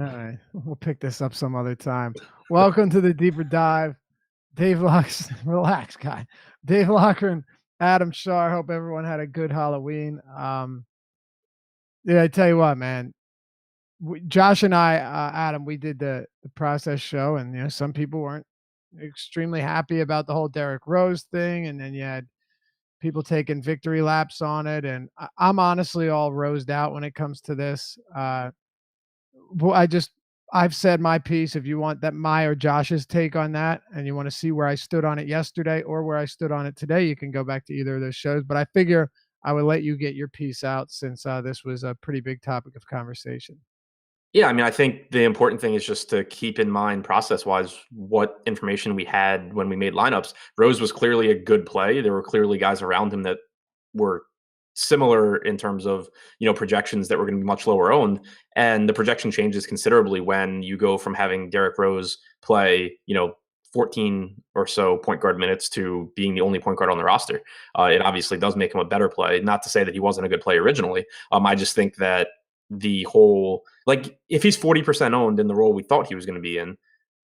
right, we'll pick this up some other time. Welcome to the Deeper Dive. Dave Locks, relax, guy. Dave Locker, Adam Shaw. Hope everyone had a good Halloween. Yeah, I tell you what, man. Josh and I, Adam, we did the process show, and some people weren't extremely happy about the whole Derrick Rose thing, and then you had people taking victory laps on it, and I'm honestly all rosed out when it comes to this. I've said my piece. If you want that my or Josh's take on that, and you want to see where I stood on it yesterday or where I stood on it today, you can go back to either of those shows. But I figure I would let you get your piece out since this was a pretty big topic of conversation. Yeah, I mean, I think the important thing is just to keep in mind process-wise what information we had when we made lineups. Rose was clearly a good play. There were clearly guys around him that were similar in terms of, projections that were going to be much lower owned. And the projection changes considerably when you go from having Derrick Rose play, 14 or so point guard minutes to being the only point guard on the roster. It obviously does make him a better play. Not to say that he wasn't a good play originally. I just think that the whole, like, if he's 40% owned in the role we thought he was going to be in,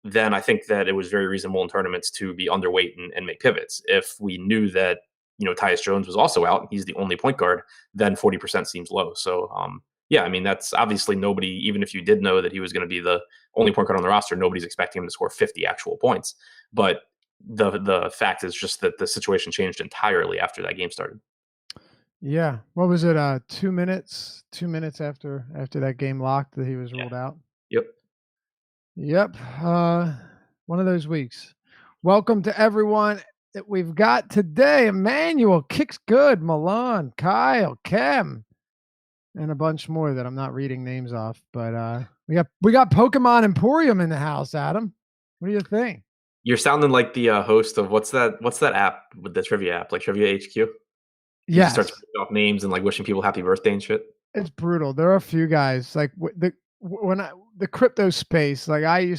then I think that it was very reasonable in tournaments to be underweight and make pivots. If we knew that, Tyus Jones was also out and he's the only point guard, then 40% seems low. So, yeah, I mean, that's obviously nobody, even if you did know that he was going to be the only point guard on the roster, nobody's expecting him to score 50 actual points. But the fact is just that the situation changed entirely after that game started. Yeah. What was it? 2 minutes? 2 minutes after that game locked that he was ruled out. Yep. Yep. One of those weeks. Welcome to everyone that we've got today. Emmanuel, Kicks Good, Milan, Kyle, Kem, and a bunch more that I'm not reading names off. But we got Pokemon Emporium in the house, Adam. What do you think? You're sounding like the host of what's that app with the trivia app, like Trivia HQ? He just starts Yes. putting off names and like wishing people happy birthday and shit. It's brutal. There are a few guys like the crypto space. Like I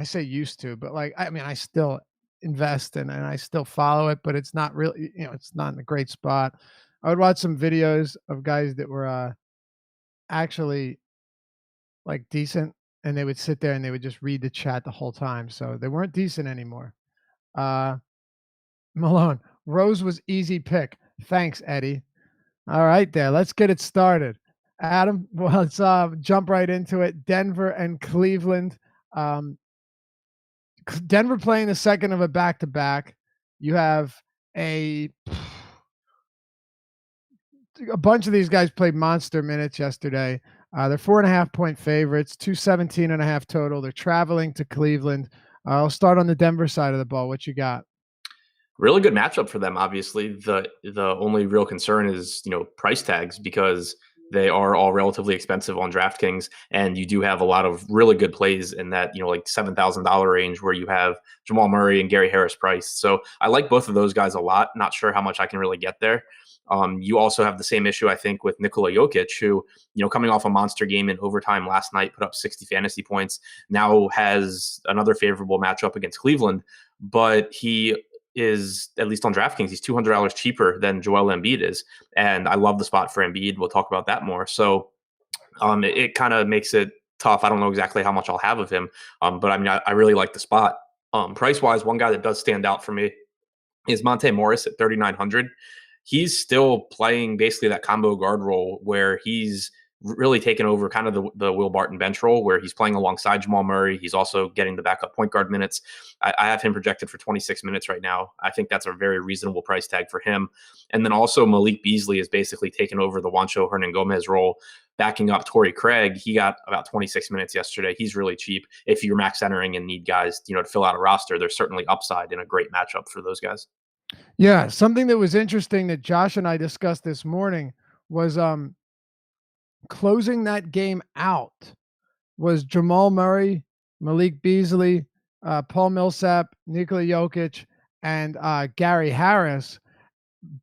say used to, but like I mean, I still invest and I still follow it, but it's not really, it's not in a great spot. I would watch some videos of guys that were actually like decent, and they would sit there and they would just read the chat the whole time. So they weren't decent anymore. Malone, Rose was easy pick. Thanks, Eddie. All right, there. Let's get it started. Adam, well, let's jump right into it. Denver and Cleveland. Denver playing the second of a back-to-back. You have a bunch of these guys played monster minutes yesterday. They're 4.5-point favorites, 217.5 total. They're traveling to Cleveland. I'll start on the Denver side of the ball. What you got? Really good matchup for them. Obviously, the only real concern is price tags, because they are all relatively expensive on DraftKings, and you do have a lot of really good plays in that like $7,000 range where you have Jamal Murray and Gary Harris priced. So I like both of those guys a lot. Not sure how much I can really get there. You also have the same issue, I think, with Nikola Jokic, who, coming off a monster game in overtime last night, put up 60 fantasy points, now has another favorable matchup against Cleveland, but he is, at least on DraftKings, he's $200 cheaper than Joel Embiid is. And I love the spot for Embiid. We'll talk about that more. So it kind of makes it tough. I don't know exactly how much I'll have of him, but I mean, I really like the spot. Price-wise, one guy that does stand out for me is Monte Morris at 3,900. He's still playing basically that combo guard role where he's really taken over kind of the Will Barton bench role, where he's playing alongside Jamal Murray. He's also getting the backup point guard minutes. I have him projected for 26 minutes right now. I think that's a very reasonable price tag for him. And then also Malik Beasley is basically taken over the Juancho Hernan-Gomez role, backing up Torrey Craig. He got about 26 minutes yesterday. He's really cheap. If you're max entering and need guys, to fill out a roster, there's certainly upside in a great matchup for those guys. Yeah, something that was interesting that Josh and I discussed this morning was closing that game out was Jamal Murray, Malik Beasley, Paul Millsap, Nikola Jokic, and Gary Harris.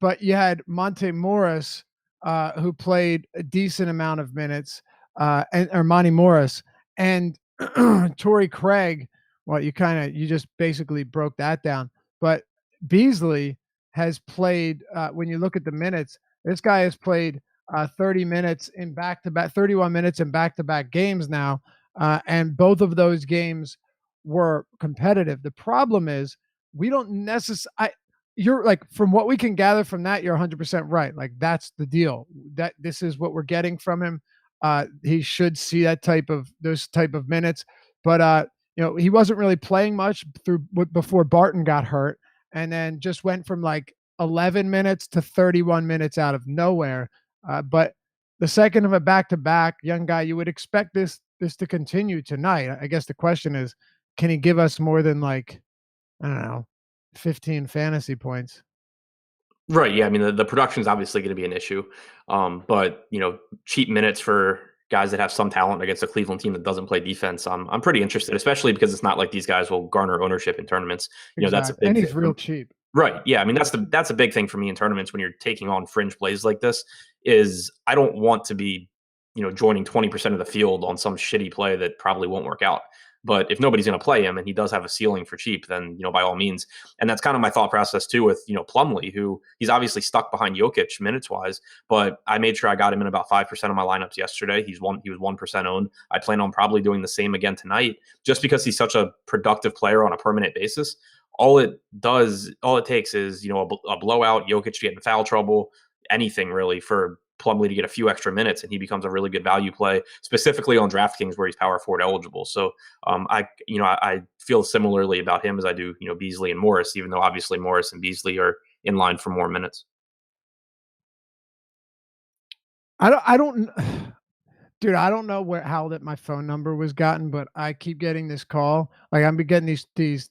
But you had Monte Morris, who played a decent amount of minutes, or Monty Morris, and Torrey Craig. Well, you just basically broke that down. But Beasley has played, when you look at the minutes, this guy has played 30 minutes in back-to-back, 31 minutes in back-to-back games now. and both of those games were competitive. The problem is we don't necessarily. You're like, from what we can gather from that, you're 100% right. Like, that's the deal. That this is what we're getting from him. He should see those type of minutes, but he wasn't really playing much before Barton got hurt, and then just went from like 11 minutes to 31 minutes out of nowhere. But the second of a back-to-back, young guy, you would expect this to continue tonight. I guess the question is, can he give us more than, like, I don't know, 15 fantasy points? Right. Yeah. I mean, the production is obviously going to be an issue, but cheap minutes for guys that have some talent against a Cleveland team that doesn't play defense. I'm pretty interested, especially because it's not like these guys will garner ownership in tournaments. That's a Exactly, big and he's thing. real cheap. Right. Yeah. I mean, that's a big thing for me in tournaments when you're taking on fringe plays like this. Is I don't want to be joining 20% of the field on some shitty play that probably won't work out. But if nobody's going to play him and he does have a ceiling for cheap, then by all means. And that's kind of my thought process too with Plumlee, who he's obviously stuck behind Jokic minutes wise. But I made sure I got him in about 5% of my lineups yesterday. He was 1% owned. I plan on probably doing the same again tonight, just because he's such a productive player on a permanent basis. All it takes is a blowout, Jokic to get in foul trouble, anything really for Plumlee to get a few extra minutes, and he becomes a really good value play, specifically on DraftKings where he's power forward eligible. So I feel similarly about him as I do Beasley and Morris, even though obviously Morris and Beasley are in line for more minutes. I don't Dude, I don't know how that my phone number was gotten, but I keep getting this call. Like, I'm getting these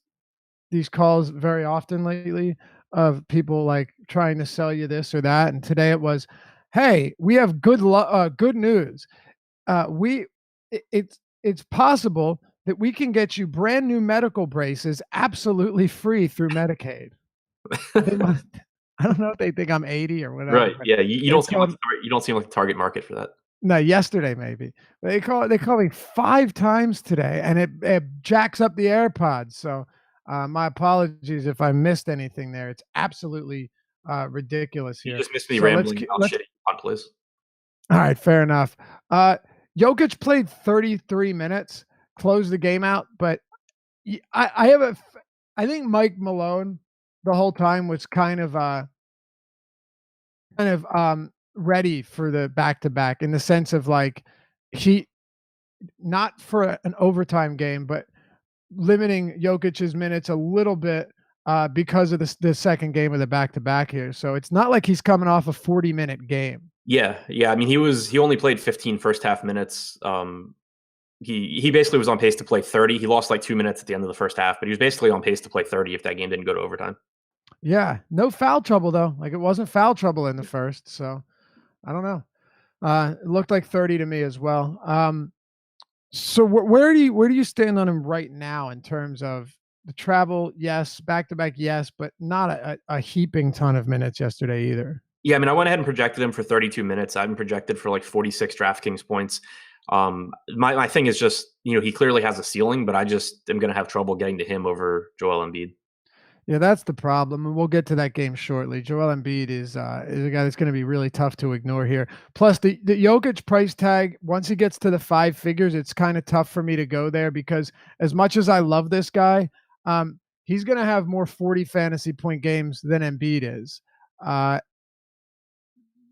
calls very often lately of people like trying to sell you this or that. And today it was, "Hey, we have good news. It's possible that we can get you brand new medical braces absolutely free through Medicaid." They must, I don't know if they think I'm 80 or whatever. Right. Yeah. You don't seem like the target market for that. No, yesterday maybe. They call me 5 times today, and it jacks up the AirPods. So my apologies if I missed anything there. It's absolutely ridiculous here. You just missed me So rambling about shitty pod plays. All right, fair enough. Jokic played 33 minutes, closed the game out, but I think Mike Malone the whole time was kind of ready for the back-to-back, in the sense of, like, he not for an overtime game, but limiting Jokic's minutes a little bit because of the second game of the back-to-back here. So it's not like he's coming off a 40-minute game. Yeah. I mean, he only played 15 first half minutes. He basically was on pace to play 30. He lost like 2 minutes at the end of the first half, but he was basically on pace to play 30 if that game didn't go to overtime. Yeah, no foul trouble though. Like, it wasn't foul trouble in the first, so I don't know. It looked like 30 to me as well. So where do you stand on him right now in terms of the travel? Yes, back to back, yes, but not a heaping ton of minutes yesterday either. Yeah, I mean, I went ahead and projected him for 32 minutes. I've been projected for like 46 DraftKings points. My thing is just, he clearly has a ceiling, but I just am going to have trouble getting to him over Joel Embiid. Yeah, that's the problem, and we'll get to that game shortly. Joel Embiid is a guy that's going to be really tough to ignore here. Plus, the Jokic price tag, once he gets to the 5 figures, it's kind of tough for me to go there, because as much as I love this guy, he's going to have more 40 fantasy point games than Embiid is.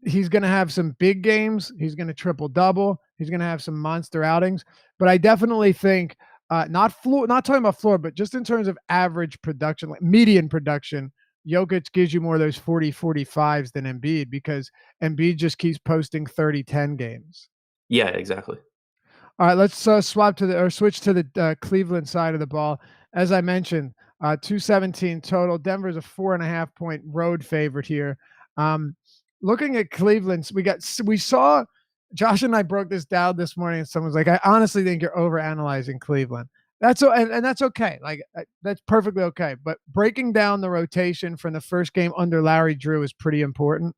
He's going to have some big games. He's going to triple double. He's going to have some monster outings. But I definitely think not talking about floor, but just in terms of average production, like median production, Jokic gives you more of those 40, 45s than Embiid, because Embiid just keeps posting 30-10 games. Yeah, exactly. All right, let's switch to the Cleveland side of the ball. As I mentioned, 217 total. Denver's a 4.5 point road favorite here. Looking at Cleveland, we saw Josh and I broke this down this morning, and someone's like, "I honestly think you're overanalyzing Cleveland." That's okay. Like, that's perfectly okay. But breaking down the rotation from the first game under Larry Drew is pretty important.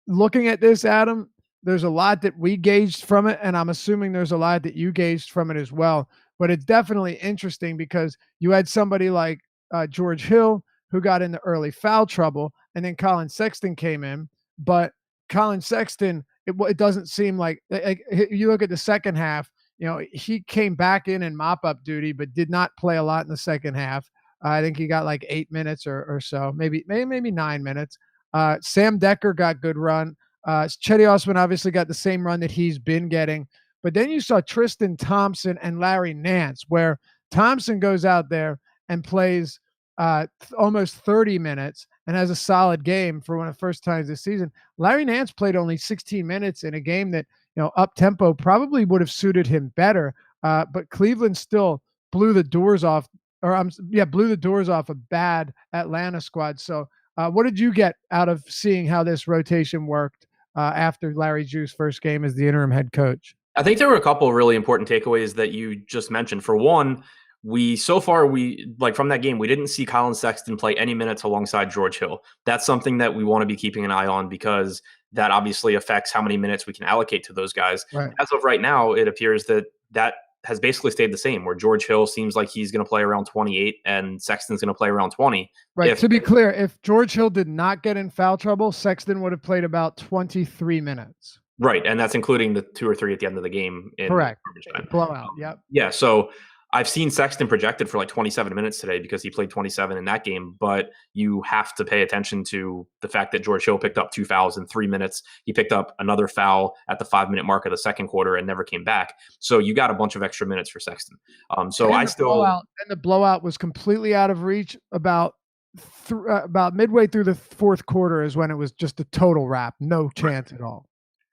Looking at this, Adam, there's a lot that we gauged from it, and I'm assuming there's a lot that you gauged from it as well. But it's definitely interesting because you had somebody like George Hill, who got into early foul trouble, and then Colin Sexton came in. But Colin Sexton, it doesn't seem like you look at the second half, he came back in mop-up duty, but did not play a lot in the second half. I think he got like 8 minutes or so, maybe 9 minutes. Sam Decker got good run. Chetty Osman obviously got the same run that he's been getting. But then you saw Tristan Thompson and Larry Nance, where Thompson goes out there and plays almost 30 minutes and has a solid game for one of the first times this season. Larry Nance played only 16 minutes in a game that, up tempo probably would have suited him better. But Cleveland still blew the doors off a bad Atlanta squad. So what did you get out of seeing how this rotation worked after Larry Juice's first game as the interim head coach? I think there were a couple of really important takeaways that you just mentioned. For one, from that game, we didn't see Colin Sexton play any minutes alongside George Hill. That's something that we want to be keeping an eye on because that obviously affects how many minutes we can allocate to those guys. Right. As of right now, it appears that has basically stayed the same, where George Hill seems like he's going to play around 28 and Sexton's going to play around 20. Right. To be clear, if George Hill did not get in foul trouble, Sexton would have played about 23 minutes. Right. And that's including the 2 or 3 at the end of the game. Correct. Blowout. Yep. Yeah. So I've seen Sexton projected for like 27 minutes today because he played 27 in that game, but you have to pay attention to the fact that George Hill picked up 2 fouls in 3 minutes. He picked up another foul at the 5-minute mark of the second quarter and never came back. So you got a bunch of extra minutes for Sexton. The blowout was completely out of reach about midway through the fourth quarter is when it was just a total wrap. No chance at all.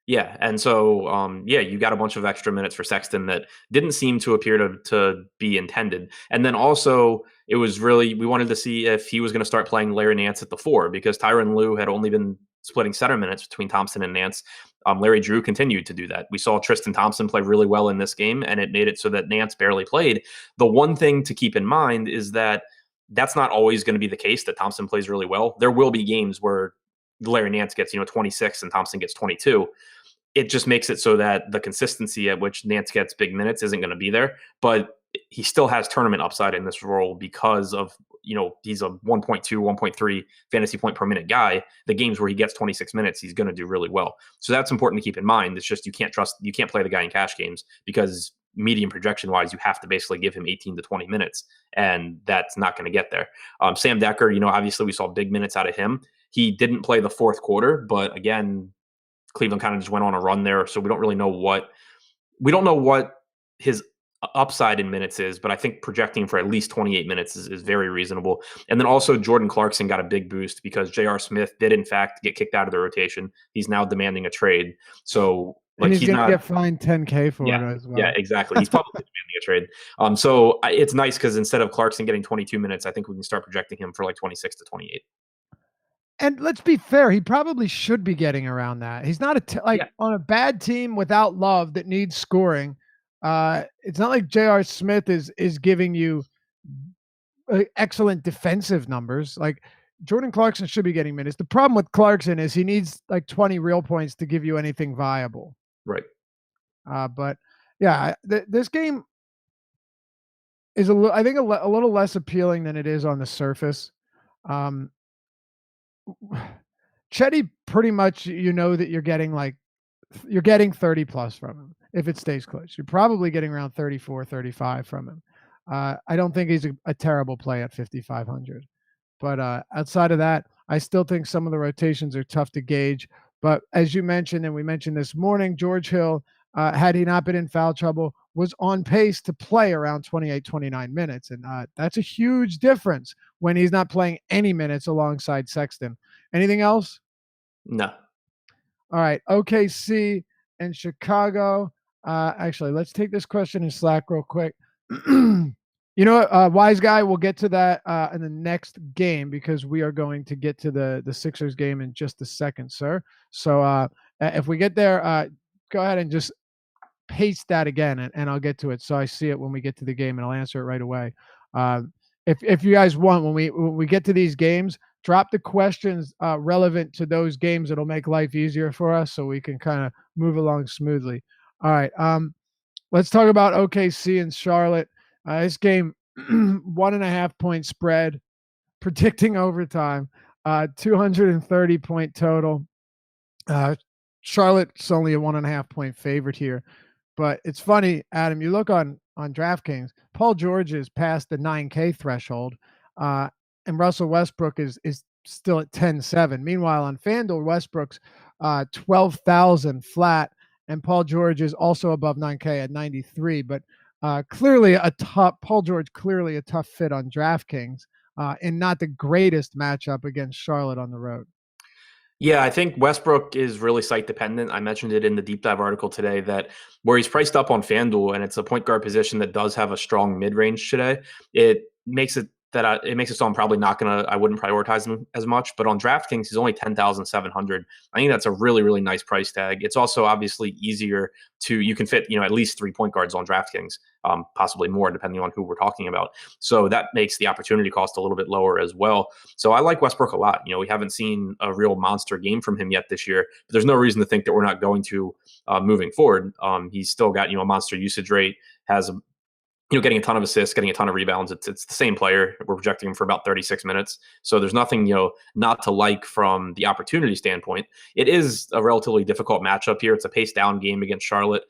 Yeah. And so, you got a bunch of extra minutes for Sexton that didn't seem to appear to be intended. And then also we wanted to see if he was going to start playing Larry Nance at the 4 because Tyronn Lue had only been splitting center minutes between Thompson and Nance. Larry Drew continued to do that. We saw Tristan Thompson play really well in this game, and it made it so that Nance barely played. The one thing to keep in mind is that that's not always going to be the case, that Thompson plays really well. There will be games where Larry Nance gets 26 and Thompson gets 22. It just makes it so that the consistency at which Nance gets big minutes isn't going to be there, but he still has tournament upside in this role because of, he's a 1.2, 1.3 fantasy point per minute guy. The games where he gets 26 minutes, he's going to do really well. So that's important to keep in mind. It's just, you can't play the guy in cash games because medium projection wise, you have to basically give him 18 to 20 minutes, and that's not going to get there. Sam Decker, obviously we saw big minutes out of him. He didn't play the fourth quarter, but again, Cleveland kind of just went on a run there, so we don't know what his upside in minutes is, but I think projecting for at least 28 minutes is very reasonable. And then also Jordan Clarkson got a big boost because J.R. Smith did in fact get kicked out of the rotation. He's now demanding a trade. So he's going to get fined $10K for it as well. Yeah, exactly. He's probably demanding a trade. So it's nice because instead of Clarkson getting 22 minutes, I think we can start projecting him for like 26 to 28. And let's be fair, he probably should be getting around that. He's not on a bad team without Love that needs scoring. It's not like J.R. Smith is giving you excellent defensive numbers. Like Jordan Clarkson should be getting minutes. The problem with Clarkson is he needs like 20 real points to give you anything viable. Right. But yeah, this game is I think a little less appealing than it is on the surface. Chetty, pretty much, that you're getting 30 plus from him. If it stays close, you're probably getting around 34, 35 from him. I don't think he's a terrible play at 5,500, but outside of that, I still think some of the rotations are tough to gauge. But as you mentioned, and we mentioned this morning, George Hill, had he not been in foul trouble, was on pace to play around 28, 29 minutes. And that's a huge difference when he's not playing any minutes alongside Sexton. Anything else? No. All right. OKC and Chicago. Actually, let's take this question in Slack real quick. Wise guy, we'll get to that in the next game because we are going to get to the Sixers game in just a second, sir. So if we get there, go ahead and just paste that again and I'll get to it. So I see it when we get to the game and I'll answer it right away. If you guys want, when we get to these games, drop the questions relevant to those games. It'll make life easier for us so we can kind of move along smoothly. All right. Let's talk about OKC and Charlotte. This game, 1.5 point spread, predicting overtime, 230 point total. Charlotte's only a 1.5 point favorite here. But it's funny, Adam, you look on DraftKings, Paul George is past the 9K threshold, uh, and Russell Westbrook is still at 10.7. Meanwhile, on FanDuel, Westbrook's 12,000 flat, and Paul George is also above 9K at 93. But clearly a tough Paul George, clearly a tough fit on DraftKings, and not the greatest matchup against Charlotte on the road. Yeah, I think Westbrook is really site dependent. I mentioned it in the deep dive article today that where he's priced up on FanDuel and it's a point guard position that does have a strong mid range today, it makes it it makes it so I'm probably not I wouldn't prioritize him as much. But on DraftKings, he's only 10,700. I think that's a really, really nice price tag. It's also obviously easier you can fit, at least 3 point guards on DraftKings, possibly more depending on who we're talking about. So that makes the opportunity cost a little bit lower as well. So I like Westbrook a lot. We haven't seen a real monster game from him yet this year, but there's no reason to think that we're not going to moving forward. He's still got, a monster usage rate, has getting a ton of assists, getting a ton of rebounds. It's the same player. We're projecting him for about 36 minutes. So there's nothing, not to like from the opportunity standpoint. It is a relatively difficult matchup here. It's a pace down game against Charlotte.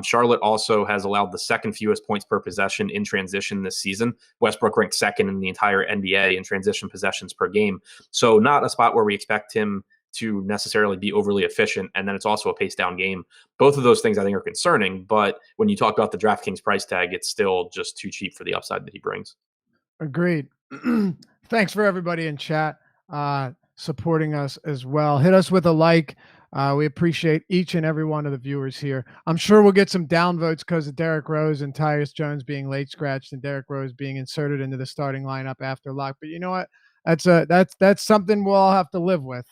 Charlotte also has allowed the second fewest points per possession in transition this season. Westbrook ranked second in the entire NBA in transition possessions per game. So not a spot where we expect him to necessarily be overly efficient. And then it's also a pace down game. Both of those things I think are concerning. But when you talk about the DraftKings price tag, it's still just too cheap for the upside that he brings. Agreed. Thanks for everybody in chat supporting us as well. Hit us with a like. We appreciate each and every one of the viewers here. I'm sure we'll get some downvotes because of Derrick Rose and Tyus Jones being late scratched and Derrick Rose being inserted into the starting lineup after lock. But you know what? That's something we'll all have to live with.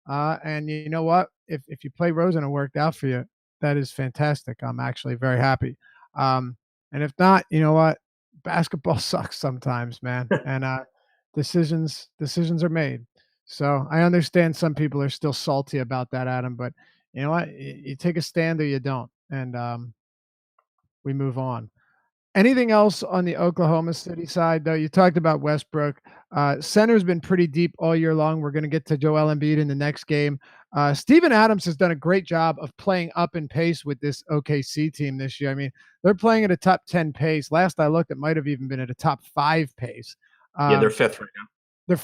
And you know what? If you play Rose and it worked out for you, that is fantastic. I'm actually very happy. And if not, you know what? Basketball sucks sometimes, man. And decisions are made. So I understand some people are still salty about that, Adam, but you know what? You take a stand or you don't. And we move on. Anything else on the Oklahoma City side, though? You talked about Westbrook. Center's been pretty deep all year long. We're going to get to Joel Embiid in the next game. Steven Adams has done a great job of playing up in pace with this OKC team this year. I mean, they're playing at a top 10 pace. Last I looked, it might have even been at a top 5 pace. Yeah, they're fifth right now.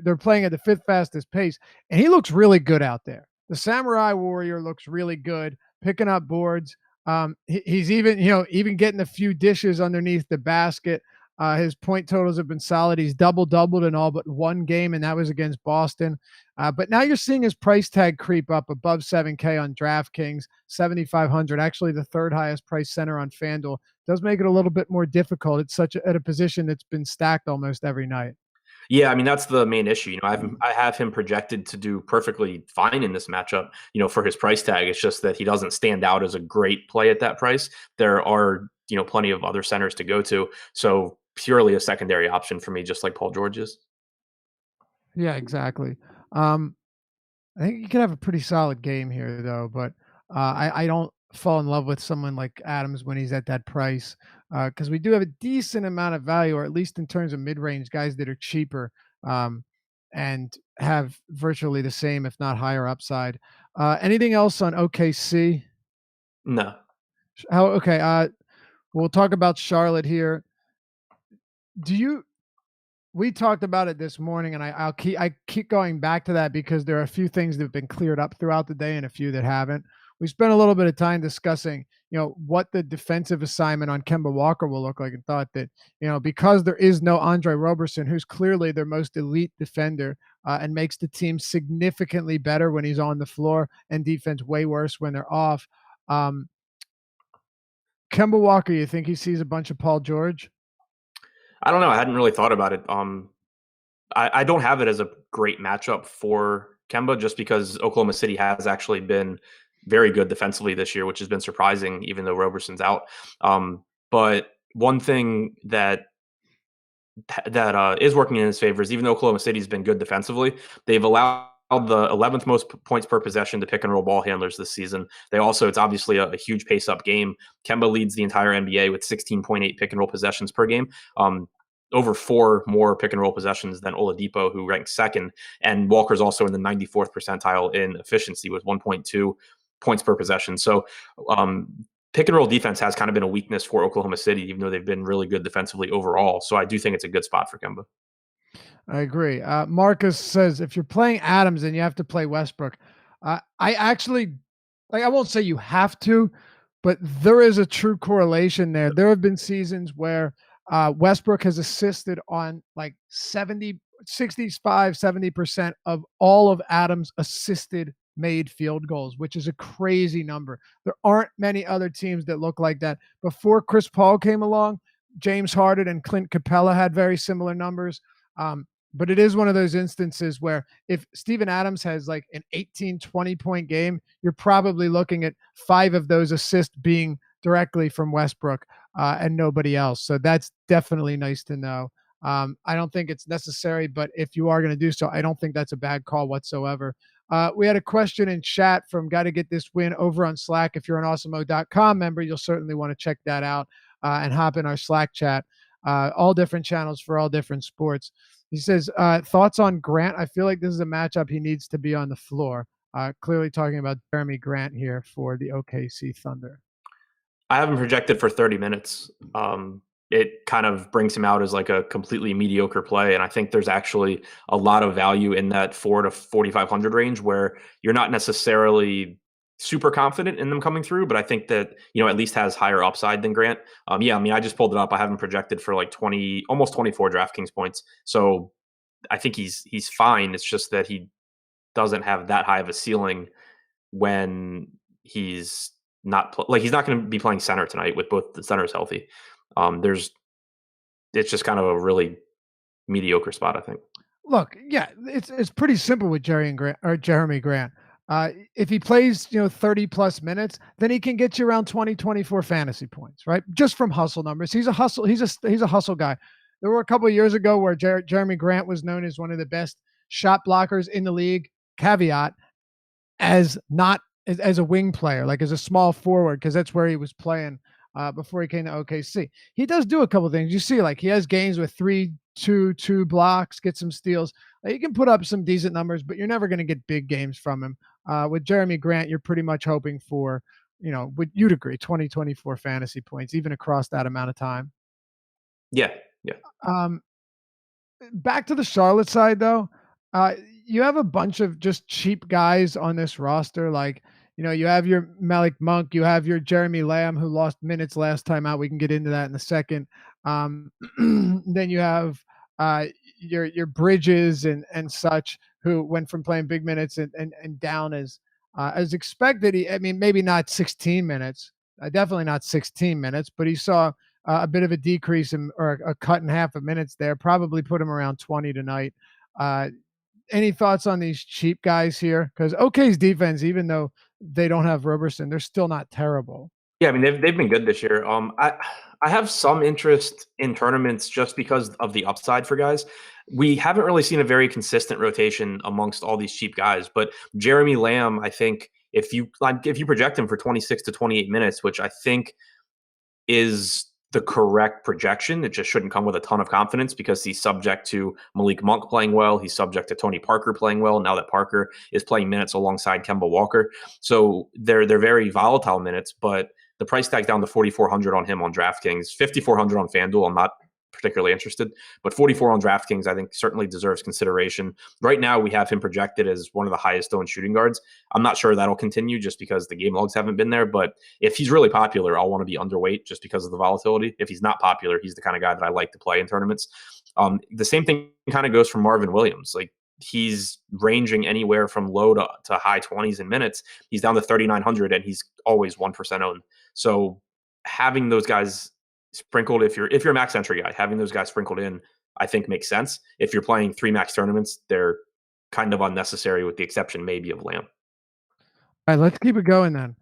They're playing at the 5th fastest pace, and he looks really good out there. The Samurai Warrior looks really good, picking up boards. He's even, even getting a few dishes underneath the basket. His point totals have been solid. He's doubled in all but one game, and that was against Boston. But now you're seeing his price tag creep up above 7K on DraftKings, 7,500, actually the third highest price center on FanDuel. Does make it a little bit more difficult. It's at a position that's been stacked almost every night. Yeah, I mean that's the main issue. I have him projected to do perfectly fine in this matchup. For his price tag, it's just that he doesn't stand out as a great play at that price. There are plenty of other centers to go to, so purely a secondary option for me, just like Paul George is. Yeah, exactly. I think you could have a pretty solid game here, though. But I don't fall in love with someone like Adams when he's at that price, because we do have a decent amount of value, or at least in terms of mid-range guys that are cheaper and have virtually the same, if not higher, upside. Anything else on OKC? No. Okay. We'll talk about Charlotte here. We talked about it this morning, and I keep going back to that because there are a few things that have been cleared up throughout the day and a few that haven't. We spent a little bit of time discussing, what the defensive assignment on Kemba Walker will look like, and thought that, because there is no Andre Roberson, who's clearly their most elite defender and makes the team significantly better when he's on the floor and defense way worse when they're off. Kemba Walker, you think he sees a bunch of Paul George? I don't know. I hadn't really thought about it. I don't have it as a great matchup for Kemba just because Oklahoma City has actually been very good defensively this year, which has been surprising, even though Roberson's out. But one thing that is working in his favor is even though Oklahoma City's been good defensively, they've allowed the 11th most points per possession to pick and roll ball handlers this season. It's obviously a huge pace up game. Kemba leads the entire NBA with 16.8 pick and roll possessions per game. Over 4 more pick and roll possessions than Oladipo, who ranks second. And Walker's also in the 94th percentile in efficiency with 1.2 points per possession. So pick and roll defense has kind of been a weakness for Oklahoma City, even though they've been really good defensively overall. So I do think it's a good spot for Kemba. I agree. Marcus says if you're playing Adams, then you have to play Westbrook. I actually I won't say you have to, but there is a true correlation there. There have been seasons where Westbrook has assisted on like 70, 65, 70% of all of Adams' assisted made field goals, which is a crazy number. There aren't many other teams that look like that. Before Chris Paul came along, James Harden and Clint Capella had very similar numbers. Um, but it is one of those instances where if Steven Adams has like an 18, 20-point game, you're probably looking at 5 of those assists being directly from Westbrook and nobody else. So that's definitely nice to know. I don't think it's necessary, but if you are going to do so, I don't think that's a bad call whatsoever. We had a question in chat from Got to Get This Win over on Slack. If you're an awesemo.com member, you'll certainly want to check that out and hop in our Slack chat. All different channels for all different sports. He says, thoughts on Grant? I feel like this is a matchup he needs to be on the floor. Clearly talking about Jerami Grant here for the OKC Thunder. I have him projected for 30 minutes. It kind of brings him out as like a completely mediocre play. And I think there's actually a lot of value in that 4 to 4,500 range where you're not necessarily super confident in them coming through, but I think that, at least has higher upside than Grant. I just pulled it up. I have him projected for like 20, almost 24 DraftKings points. So I think he's fine. It's just that he doesn't have that high of a ceiling when he's not he's not going to be playing center tonight with both the centers healthy. It's just kind of a really mediocre spot, I think. Look, yeah, it's pretty simple with Jerami Grant. If he plays, 30 plus minutes, then he can get you around 20, 24 fantasy points, right? Just from hustle numbers. He's a hustle guy. There were a couple of years ago where Jerami Grant was known as one of the best shot blockers in the league. Caveat, as not as a wing player, like as a small forward, because that's where he was playing before he came to OKC. He does do a couple of things. You see, like he has games with 3-2 blocks, get some steals. He can put up some decent numbers, but you're never going to get big games from him. With Jerami Grant, you're pretty much hoping for, you'd agree, 20, 24 fantasy points, even across that amount of time. Yeah. Back to the Charlotte side, though. You have a bunch of just cheap guys on this roster. Like, you have your Malik Monk, you have your Jeremy Lamb, who lost minutes last time out. We can get into that in a second. Then you have your Bridges and such, who went from playing big minutes and down as expected. Maybe not 16 minutes, definitely not 16 minutes, but he saw a bit of a decrease or a cut in half of minutes there. Probably put him around 20 tonight. Any thoughts on these cheap guys here? Because OK's defense, even though they don't have Roberson, they're still not terrible. Yeah, they've been good this year. I have some interest in tournaments just because of the upside for guys. We haven't really seen a very consistent rotation amongst all these cheap guys, but Jeremy Lamb, I think if you project him for 26 to 28 minutes, which I think is the correct projection. It just shouldn't come with a ton of confidence because he's subject to Malik Monk playing well. He's subject to Tony Parker playing well. Now that Parker is playing minutes alongside Kemba Walker. So they're very volatile minutes, but the price tag down to 4,400 on him on DraftKings, 5,400 on FanDuel. I'm not particularly interested, but 44 on DraftKings, I think certainly deserves consideration. Right now, we have him projected as one of the highest owned shooting guards. I'm not sure that'll continue just because the game logs haven't been there, but if he's really popular, I'll want to be underweight just because of the volatility. If he's not popular, he's the kind of guy that I like to play in tournaments. The same thing kind of goes for Marvin Williams. Like he's ranging anywhere from low to high 20s in minutes. He's down to 3,900 and he's always 1% owned. So having those guys sprinkled, if you're a max entry guy, having those guys sprinkled in, I think makes sense. If you're playing 3 max tournaments, they're kind of unnecessary with the exception maybe of Lamb. All right, let's keep it going then.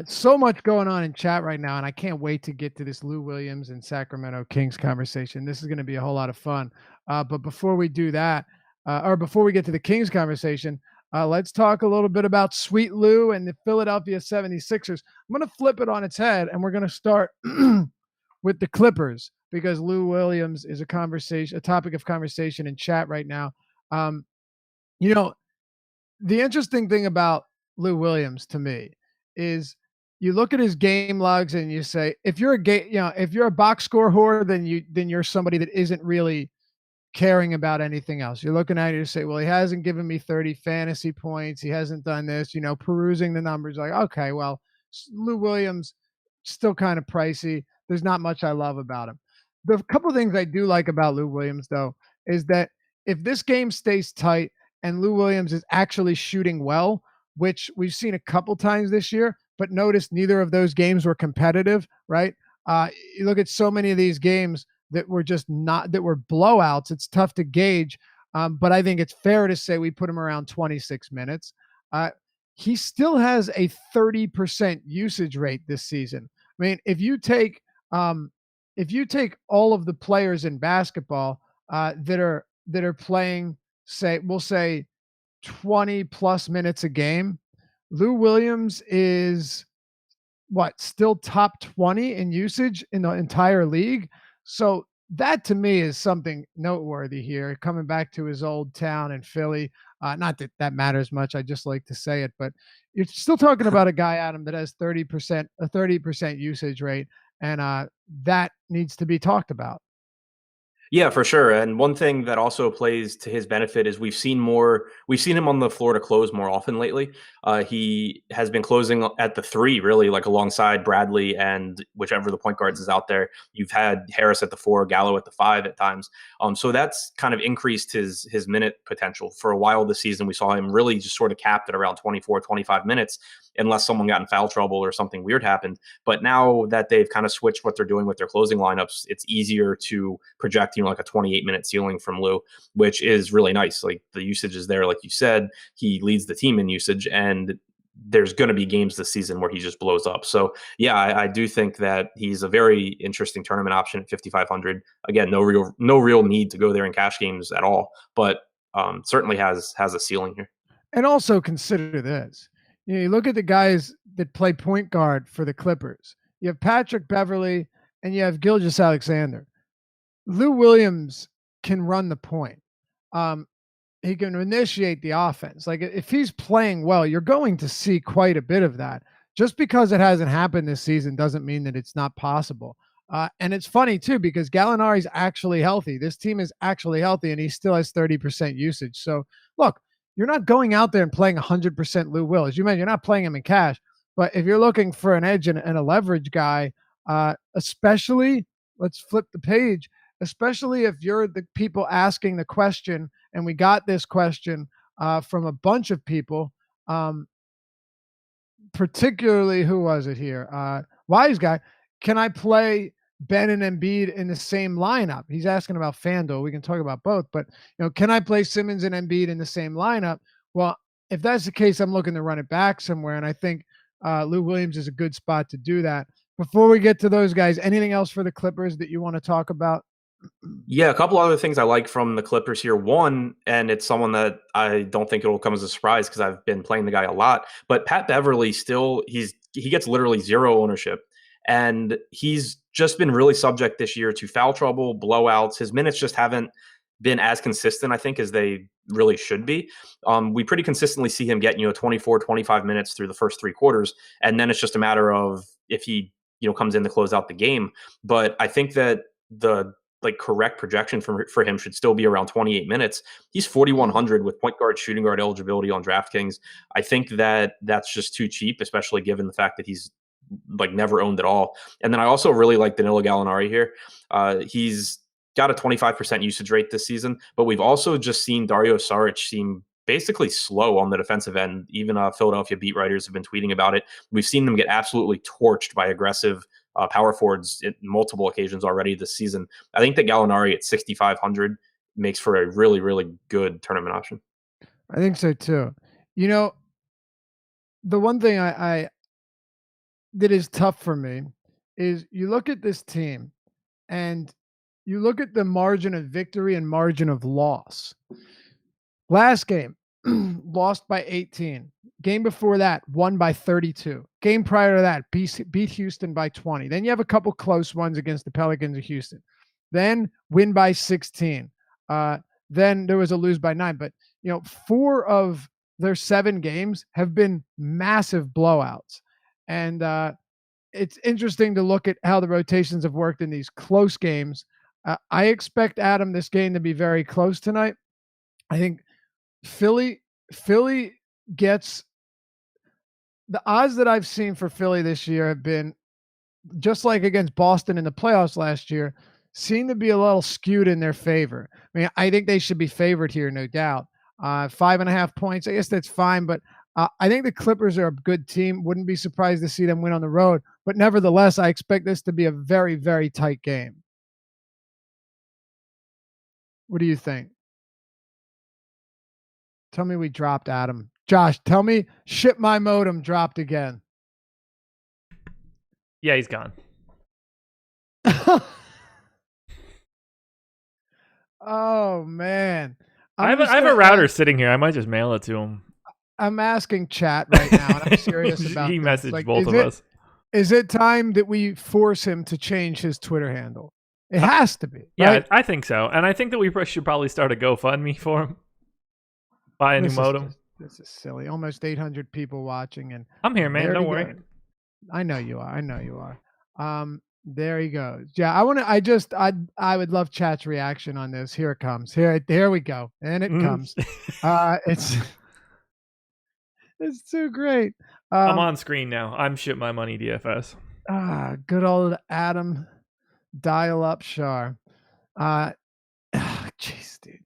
So much going on in chat right now, and I can't wait to get to this Lou Williams and Sacramento Kings conversation. This is going to be a whole lot of fun. But before we do that, or before we get to the Kings conversation, let's talk a little bit about Sweet Lou and the Philadelphia 76ers. I'm going to flip it on its head, and we're going to start with the Clippers because Lou Williams is a topic of conversation in chat right now. The interesting thing about Lou Williams to me is you look at his game logs and you say, if you're a game, if you're a box score whore, then you're somebody that isn't really caring about anything else. You're looking at it and say, well, he hasn't given me 30 fantasy points. He hasn't done this, perusing the numbers like, okay, well, Lou Williams still kind of pricey. There's not much I love about him. The couple of things I do like about Lou Williams, though, is that if this game stays tight and Lou Williams is actually shooting well, which we've seen a couple times this year, but notice neither of those games were competitive, right? You look at so many of these games that were just not that were blowouts. It's tough to gauge, but I think it's fair to say we put him around 26 minutes. He still has a 30% usage rate this season. I mean, if you take all of the players in basketball that are playing, we'll say 20 plus minutes a game, Lou Williams is still top 20 in usage in the entire league. So that to me is something noteworthy here, coming back to his old town in Philly. Not that that matters much. I just like to say it, but you're still talking about a guy, Adam, that has 30% usage rate. And that needs to be talked about. Yeah, for sure. And one thing that also plays to his benefit is we've seen him on the floor to close more often lately. He has been closing at the three, really, like alongside Bradley and whichever the point guards is out there. You've had Harris at the four, Gallo at the five at times. So that's kind of increased his minute potential. For a while this season, we saw him really just sort of capped at around 24, 25 minutes, unless someone got in foul trouble or something weird happened. But now that they've kind of switched what they're doing with their closing lineups, it's easier to project, like a 28-minute ceiling from Lou, which is really nice. Like the usage is there, like you said, he leads the team in usage, and there's going to be games this season where he just blows up. So yeah, I do think that he's a very interesting tournament option at 5,500. Again, no real need to go there in cash games at all, but certainly has a ceiling here. And also consider this. You look at the guys that play point guard for the Clippers. You have Patrick Beverly and you have Gilgeous-Alexander. Lou Williams can run the point. He can initiate the offense. Like if he's playing well, you're going to see quite a bit of that. Just because it hasn't happened this season doesn't mean that it's not possible. And it's funny too, because Gallinari's actually healthy. This team is actually healthy and he still has 30% usage. So look, you're not going out there and playing 100% Lou Will. As you mentioned, you're not playing him in cash. But if you're looking for an edge and a leverage guy, especially, let's flip the page, especially if you're the people asking the question, and we got this question from a bunch of people, particularly, who was it here? Wise guy, can I play Ben and Embiid in the same lineup? He's asking about FanDuel. We can talk about both, but can I play Simmons and Embiid in the same lineup? Well, if that's the case, I'm looking to run it back somewhere, and I think Lou Williams is a good spot to do that. Before we get to those guys, anything else for the Clippers that you want to talk about? Yeah, a couple other things I like from the Clippers here. One, and it's someone that I don't think it'll come as a surprise because I've been playing the guy a lot, but Pat Beverly he gets literally zero ownership. And he's just been really subject this year to foul trouble, blowouts. His minutes just haven't been as consistent, I think, as they really should be. We pretty consistently see him get, 24, 25 minutes through the first three quarters. And then it's just a matter of if he, comes in to close out the game. But I think that the correct projection for him should still be around 28 minutes. He's 4,100 with point guard, shooting guard eligibility on DraftKings. I think that that's just too cheap, especially given the fact that he's never owned at all. And then I also really like Danilo Gallinari here. He's got a 25% usage rate this season, but we've also just seen Dario Saric seem basically slow on the defensive end. Even Philadelphia beat writers have been tweeting about it. We've seen them get absolutely torched by aggressive power forwards at multiple occasions already this season. I think that Gallinari at 6,500 makes for a really, really good tournament option. I think so too. The one thing I that is tough for me is you look at this team and you look at the margin of victory and margin of loss. Last game, lost by 18. Game before that, won by 32. Game prior to that, beat Houston by 20. Then you have a couple close ones against the Pelicans of Houston. Then win by 16. Then there was a lose by 9. But, 4 of their 7 games have been massive blowouts. And it's interesting to look at how the rotations have worked in these close games. I expect Adam this game to be very close tonight. I think Philly gets the odds that I've seen for Philly this year have been just like against Boston in the playoffs last year, seem to be a little skewed in their favor. I mean, I think they should be favored here, no doubt. 5.5 points, I guess that's fine, but I think the Clippers are a good team. Wouldn't be surprised to see them win on the road, but nevertheless, I expect this to be a very, very tight game. What do you think? Tell me we dropped Adam. Josh, tell me ship my modem dropped again. Yeah, he's gone. Oh man. I have a router sitting here. I might just mail it to him. I'm asking chat right now, and I'm serious about He this. messaged Like, both of us. Is it time that we force him to change his Twitter handle? It has to be. Yeah, right? I think so. And I think that we should probably start a GoFundMe for him. Buy a new modem. This is silly. Almost 800 people watching, and I'm here, man. Don't worry. I know you are. I know you are. There he goes. Yeah, I would love chat's reaction on this. Here it comes. There we go. And it comes. It's too great. I'm on screen now. I'm Ship My Money DFS. Good old Adam dial up Shar. Jeez, dude.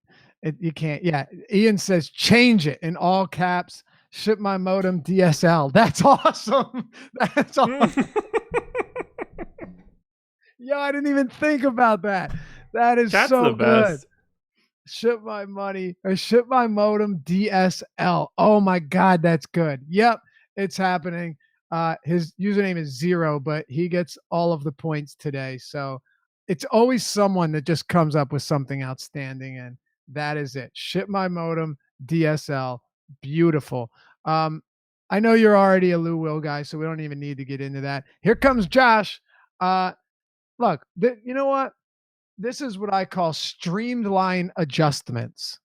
You can't. Yeah. Ian says change it in all caps. Ship my modem DSL. That's awesome. That's awesome. Yo, I didn't even think about that. That is That's so the best. good. Ship my money or ship my modem DSL. Oh my God, that's good. Yep, it's happening. His username is 0, but he gets all of the points today. So it's always someone that just comes up with something outstanding, and that is it. Ship my modem DSL. Beautiful. I know you're already a Lou Will guy, so we don't even need to get into that. Here comes Josh. Look, you know what? This is what I call streamline adjustments.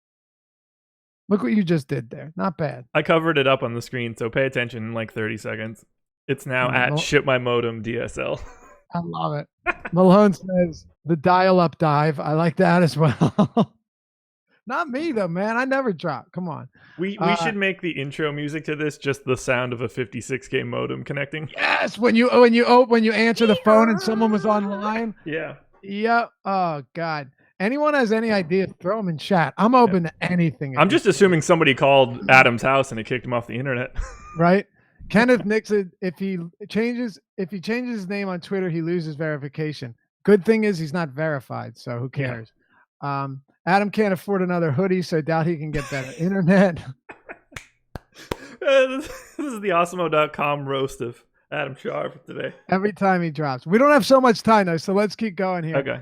Look what you just did there. Not bad. I covered it up on the screen, so pay attention in like 30 seconds. It's now at Ship My Modem DSL. I love it. Malone says the dial-up dive. I like that as well. Not me though, man. I never drop. Come on. We should make the intro music to this just the sound of a 56K modem connecting. Yes, when you answer the phone and someone was online. Yeah. Yep. Oh God. Anyone has any ideas, throw them in chat. I'm open to anything. I'm just assuming somebody called Adam's house and it kicked him off the internet. Right. Kenneth Nixon, if he changes his name on Twitter, he loses verification. Good thing is he's not verified, so who cares? Yeah. Adam can't afford another hoodie, so I doubt he can get better internet. This is the Awesemo.com roast of Adam Sharp today. Every time he drops. We don't have so much time though, so let's keep going here. Okay.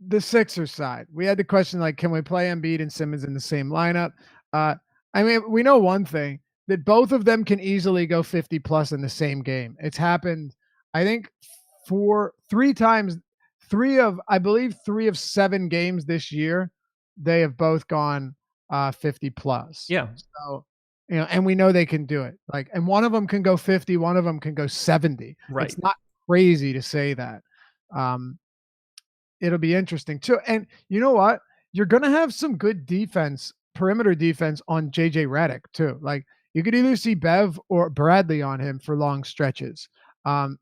The Sixers side. We had the question like, can we play Embiid and Simmons in the same lineup? I mean, we know one thing, that both of them can easily go 50 plus in the same game. It's happened, I think, three times. Three of 7 games this year, they have both gone 50 plus. Yeah. So, and we know they can do it. Like, and one of them can go 50, one of them can go 70. Right. It's not crazy to say that. It'll be interesting too. And you know what? You're going to have some good defense, perimeter defense on JJ Redick too. Like, you could either see Bev or Bradley on him for long stretches.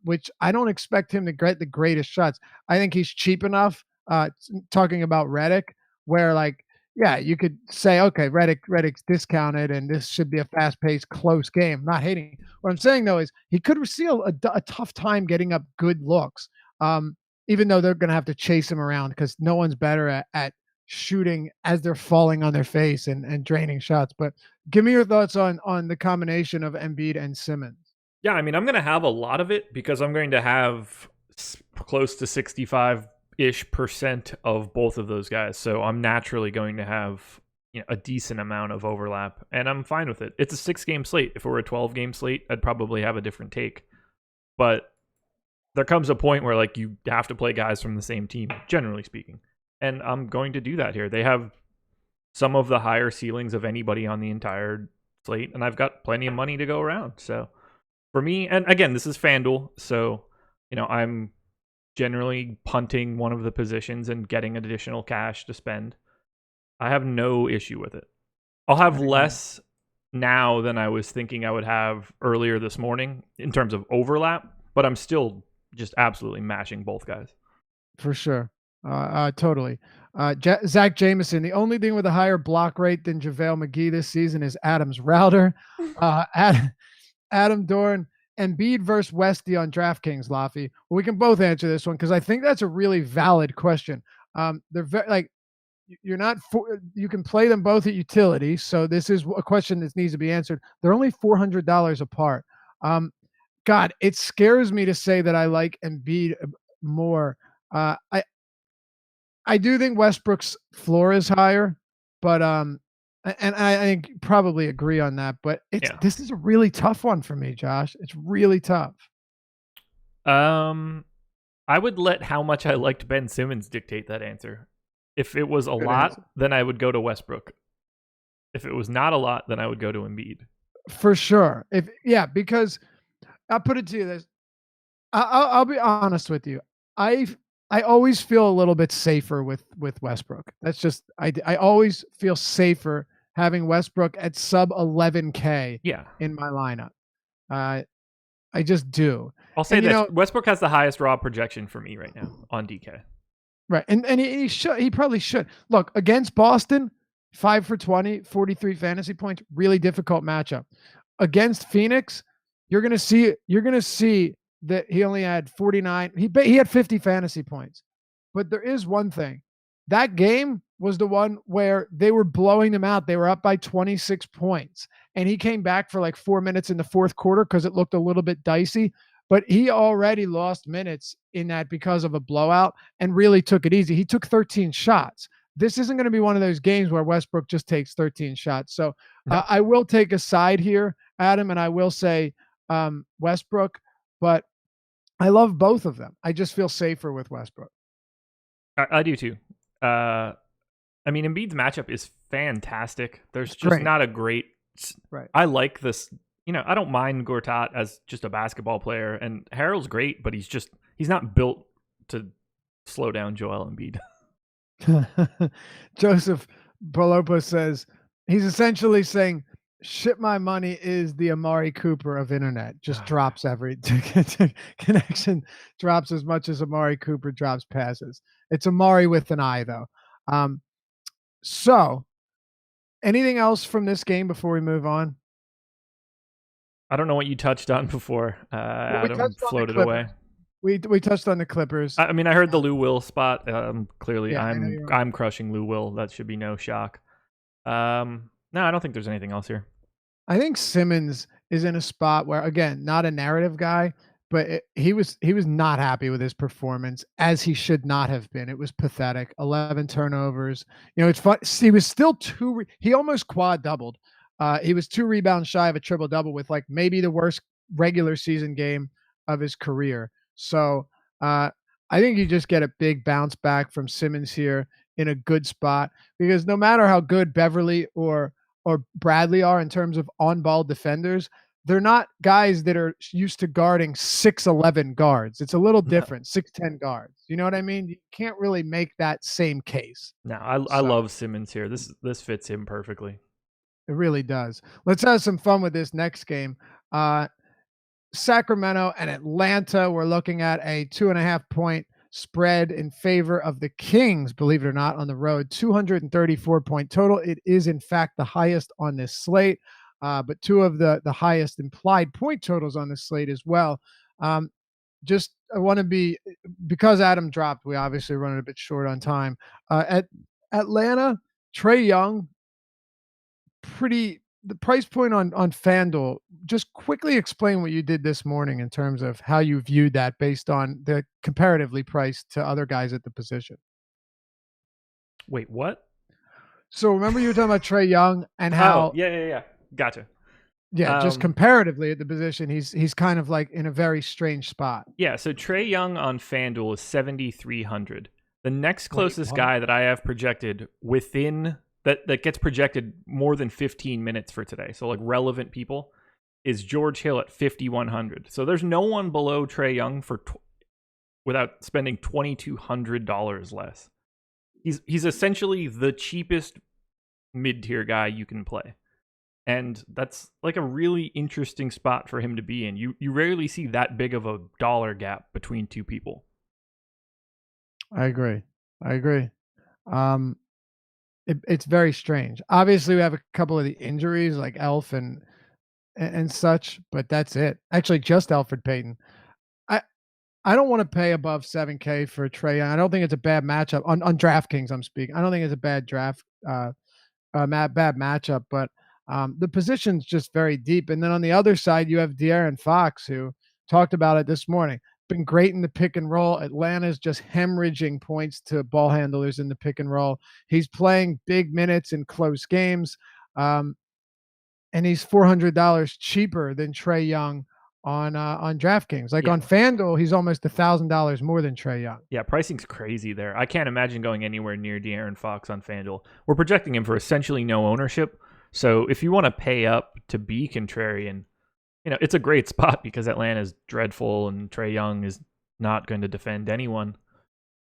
Which I don't expect him to get the greatest shots. I think he's cheap enough, talking about Redick, where like, yeah, you could say, okay, Redick's discounted and this should be a fast-paced, close game. Not hating. What I'm saying though is he could see a tough time getting up good looks, even though they're going to have to chase him around because no one's better at shooting as they're falling on their face and draining shots. But give me your thoughts on the combination of Embiid and Simmons. Yeah, I mean, I'm going to have a lot of it because I'm going to have close to 65-ish% of both of those guys. So I'm naturally going to have a decent amount of overlap, and I'm fine with it. It's a 6-game slate. If it were a 12-game slate, I'd probably have a different take. But there comes a point where like you have to play guys from the same team, generally speaking. And I'm going to do that here. They have some of the higher ceilings of anybody on the entire slate, and I've got plenty of money to go around. So for me, and again, this is FanDuel, so I'm generally punting one of the positions and getting additional cash to spend. I have no issue with it. I'll have less now than I was thinking I would have earlier this morning in terms of overlap, but I'm still just absolutely mashing both guys. For sure. Totally. Zach Jameson, the only thing with a higher block rate than JaVale McGee this season is Adam's router. Adam Dorn, Embiid versus Westy on DraftKings, Laffy. Well, we can both answer this one because I think that's a really valid question. They're very you can play them both at utility. So this is a question that needs to be answered. They're only $400 apart. God, it scares me to say that I like Embiid more. I do think Westbrook's floor is higher, but and I think probably agree on that. But this is a really tough one for me, Josh. It's really tough. I would let how much I liked Ben Simmons dictate that answer. If it was a lot, then I would go to Westbrook. If it was not a lot, then I would go to Embiid. For sure. Because I'll put it to you this. I'll be honest with you. I always feel a little bit safer with Westbrook. That's just I always feel safer having Westbrook at sub 11K in my lineup. I just do. I'll say this. Westbrook has the highest raw projection for me right now on DK. Right. And he probably should. Look, against Boston, 5 for 20, 43 fantasy points, really difficult matchup. Against Phoenix, you're going to see that he only had 49. He had 50 fantasy points. But there is one thing. That game was the one where they were blowing them out. They were up by 26 points. And he came back for like 4 minutes in the fourth quarter because it looked a little bit dicey. But he already lost minutes in that because of a blowout and really took it easy. He took 13 shots. This isn't going to be one of those games where Westbrook just takes 13 shots. So I will take a side here, Adam, and I will say Westbrook, but I love both of them. I just feel safer with Westbrook. I do too. I mean, Embiid's matchup is fantastic. There's just not a great... Right. I like this... I don't mind Gortat as just a basketball player, and Harrell's great, but he's not built to slow down Joel Embiid. Joseph Bolopos says he's essentially saying, "Ship my money is the Amari Cooper of internet. Just drops every connection, drops as much as Amari Cooper drops passes. It's Amari with an I though." So, anything else from this game before we move on? I don't know what you touched on before. Adam floated away. We touched on the Clippers. I mean, I heard the Lou Will spot. Clearly, I'm crushing Lou Will. That should be no shock. No, I don't think there's anything else here. I think Simmons is in a spot where, again, not a narrative guy, but he was not happy with his performance, as he should not have been. It was pathetic. 11 turnovers. It's fun. He was still he almost quad doubled. He was 2 rebounds shy of a triple double with like maybe the worst regular season game of his career. So I think you just get a big bounce back from Simmons here in a good spot, because no matter how good Beverly or Bradley are in terms of on-ball defenders, they're not guys that are used to guarding 6'11" guards. It's a little different, 6'10" guards. You know what I mean? You can't really make that same case. No, I love Simmons here. This fits him perfectly. It really does. Let's have some fun with this next game. Sacramento and Atlanta. We're looking at a 2.5 point spread in favor of the Kings, believe it or not, on the road. 234 point total. It is, in fact, the highest on this slate, but 2 of the highest implied point totals on this slate as well. I want to be, because Adam dropped, we obviously running a bit short on time. At Atlanta, Trae Young, the price point on FanDuel. Just quickly explain what you did this morning in terms of how you viewed that based on the comparatively priced to other guys at the position. Wait, what? So remember you were talking about Trae Young and how... Yeah. Gotcha. Yeah, just comparatively at the position, he's kind of like in a very strange spot. Yeah, so Trae Young on FanDuel is 7,300. The next closest guy that I have projected within that gets projected more than 15 minutes for today. So like relevant people is George Hill at 5,100. So there's no one below Trae Young without spending $2,200 less. He's essentially the cheapest mid-tier guy you can play. And that's like a really interesting spot for him to be in. You rarely see that big of a dollar gap between two people. I agree. It's very strange. Obviously, we have a couple of the injuries like Elf and such, but that's it. Actually, just Elfrid Payton. I don't want to pay above $7K for Trae Young. I don't think it's a bad matchup on DraftKings. I'm speaking. I don't think it's a bad bad matchup, but the position's just very deep. And then on the other side, you have De'Aaron Fox, who talked about it this morning. Been great in the pick and roll. Atlanta's just hemorrhaging points to ball handlers in the pick and roll. He's playing big minutes in close games, and he's $400 cheaper than Trae Young on DraftKings. Like on FanDuel, he's almost $1,000 more than Trae Young. Yeah, pricing's crazy there. I can't imagine going anywhere near De'Aaron Fox on FanDuel. We're projecting him for essentially no ownership. So if you want to pay up to be contrarian, it's a great spot because Atlanta's dreadful and Trae Young is not going to defend anyone.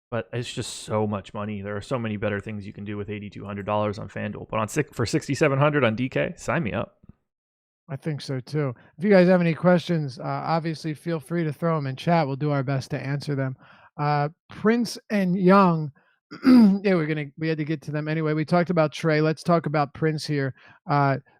But it's just so much money. There are so many better things you can do with $8,200 on FanDuel. But for $6,700 on DK, sign me up. I think so too. If you guys have any questions, obviously feel free to throw them in chat. We'll do our best to answer them. Prince and Young, we had to get to them anyway. We talked about Trae. Let's talk about Prince here.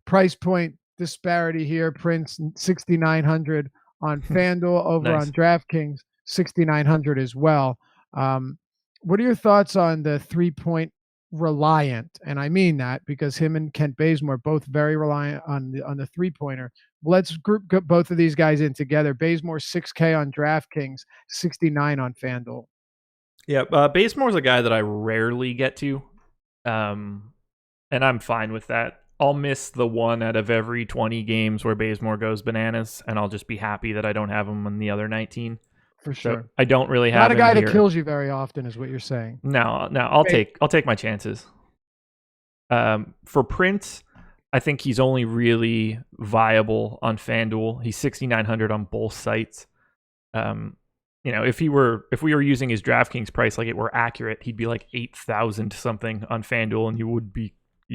Price point disparity here. Prince 6,900 on FanDuel, over Nice. on DraftKings 6,900 as well. What are your thoughts on the 3-point reliant? And I mean that because him and Kent Bazemore both very reliant on the 3-pointer. Let's group both of these guys in together. Bazemore 6K on DraftKings, 69 on FanDuel. Yeah, Bazemore's a guy that I rarely get to, and I'm fine with that. I'll miss the one out of every 20 games where Bazemore goes bananas, and I'll just be happy that I don't have him on the other 19. For sure. So I don't really have not a guy him here. that kills you very often, is what you're saying. No, I'll take my chances. For Prince, I think he's only really viable on FanDuel. He's 6,900 on both sites. If we were using his DraftKings price like it were accurate, he'd be like 8,000 something on FanDuel, and you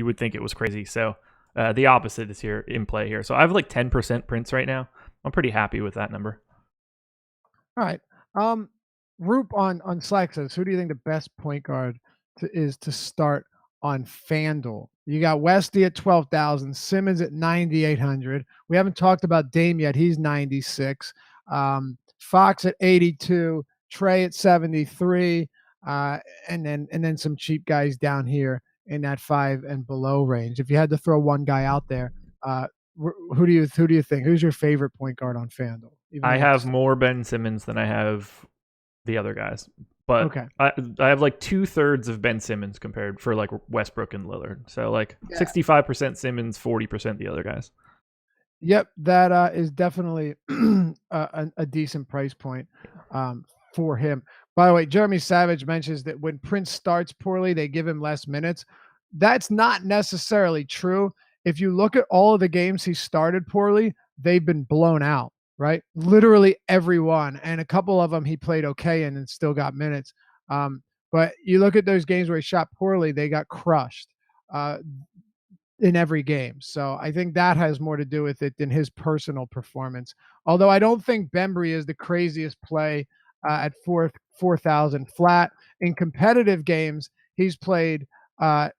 would think it was crazy. So the opposite is here in play here. So I have like 10% Prince right now. I'm pretty happy with that number. All right. Roop on Slack says, who do you think the best point guard is to start on FanDuel? You got Westy at 12,000, Simmons at 9,800. We haven't talked about Dame yet. He's 96. Fox at 82, Trae at 73, and then some cheap guys down here in that 5 and below range. If you had to throw one guy out there, who do you think? Who's your favorite point guard on FanDuel? I have more Ben Simmons than I have the other guys, but okay. I have like 2/3 of Ben Simmons compared for like Westbrook and Lillard. So like 65% Simmons, 40% the other guys. Yep, that is definitely a decent price point for him. By the way, Jeremy Savage mentions that when Prince starts poorly, they give him less minutes. That's not necessarily true. If you look at all of the games he started poorly, they've been blown out, right? Literally everyone. And a couple of them he played okay in and still got minutes. But you look at those games where he shot poorly, they got crushed in every game. So I think that has more to do with it than his personal performance. Although I don't think Bembry is the craziest play at 4,000 flat. In competitive games, he's played a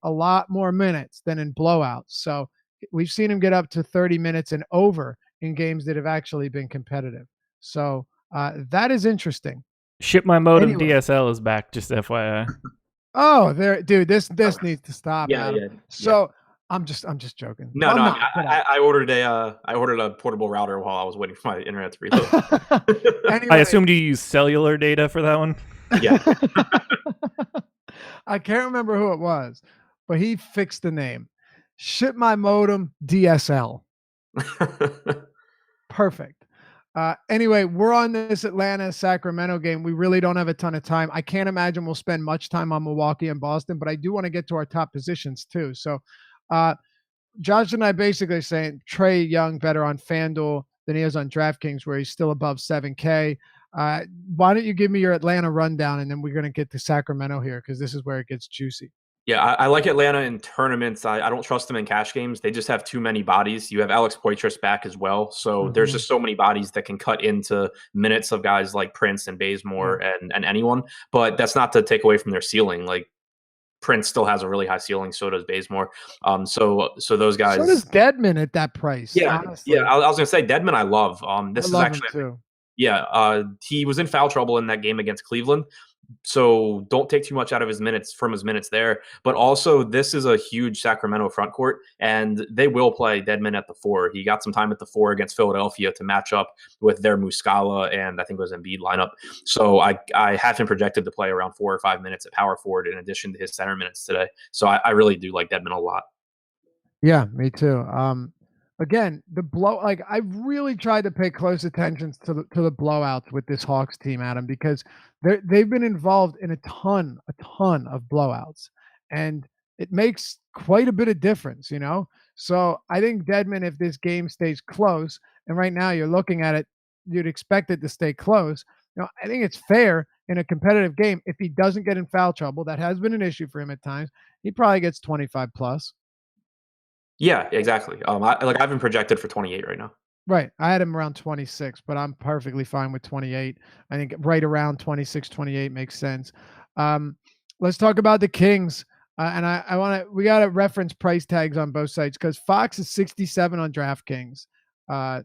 lot more minutes than in blowouts. So we've seen him get up to 30 minutes and over in games that have actually been competitive. So that is interesting. Ship My Modem DSL is back, just FYI. Oh, dude, this needs to stop. Yeah. So I'm just joking. No, I ordered a portable router while I was waiting for my internet to reload. Anyway, I assumed you used cellular data for that one. Yeah. I can't remember who it was, but he fixed the name. Ship My Modem DSL. Perfect. Anyway, we're on this Atlanta-Sacramento game. We really don't have a ton of time. I can't imagine we'll spend much time on Milwaukee and Boston, but I do want to get to our top positions too. So Josh and I basically saying Trae Young better on FanDuel than he is on DraftKings, where he's still above 7K. Why don't you give me your Atlanta rundown, and then we're going to get to Sacramento here because this is where it gets juicy. Yeah, I like Atlanta in tournaments. I don't trust them in cash games. They just have too many bodies. You have Alex Poitras back as well. So there's just so many bodies that can cut into minutes of guys like Prince and Bazemore and anyone. But that's not to take away from their ceiling. Like Prince still has a really high ceiling. So does Bazemore. So those guys. So does Dedmon at that price. Yeah, honestly. yeah. I was gonna say Dedmon. I love. This I is love actually him too. Yeah, he was in foul trouble in that game against Cleveland. So don't take too much out of his minutes there. But also, this is a huge Sacramento front court, and they will play Dedmon at the 4. He got some time at the 4 against Philadelphia to match up with their Muscala and I think it was Embiid lineup. So I have him projected to play around 4 or 5 minutes at power forward in addition to his center minutes today. So I really do like Dedmon a lot. Yeah, me too. Again, I've really tried to pay close attention to the blowouts with this Hawks team, Adam, because they've been involved in a ton of blowouts, and it makes quite a bit of difference, you know. So I think Dedmon, if this game stays close, and right now you're looking at it, you'd expect it to stay close. You know, I think it's fair in a competitive game if he doesn't get in foul trouble. That has been an issue for him at times. He probably gets 25 plus. Yeah, exactly. I've been projected for 28 right now. Right. I had him around 26, but I'm perfectly fine with 28. I think right around 26, 28 makes sense. Let's talk about the Kings. And we got to reference price tags on both sides because Fox is 67 on DraftKings. I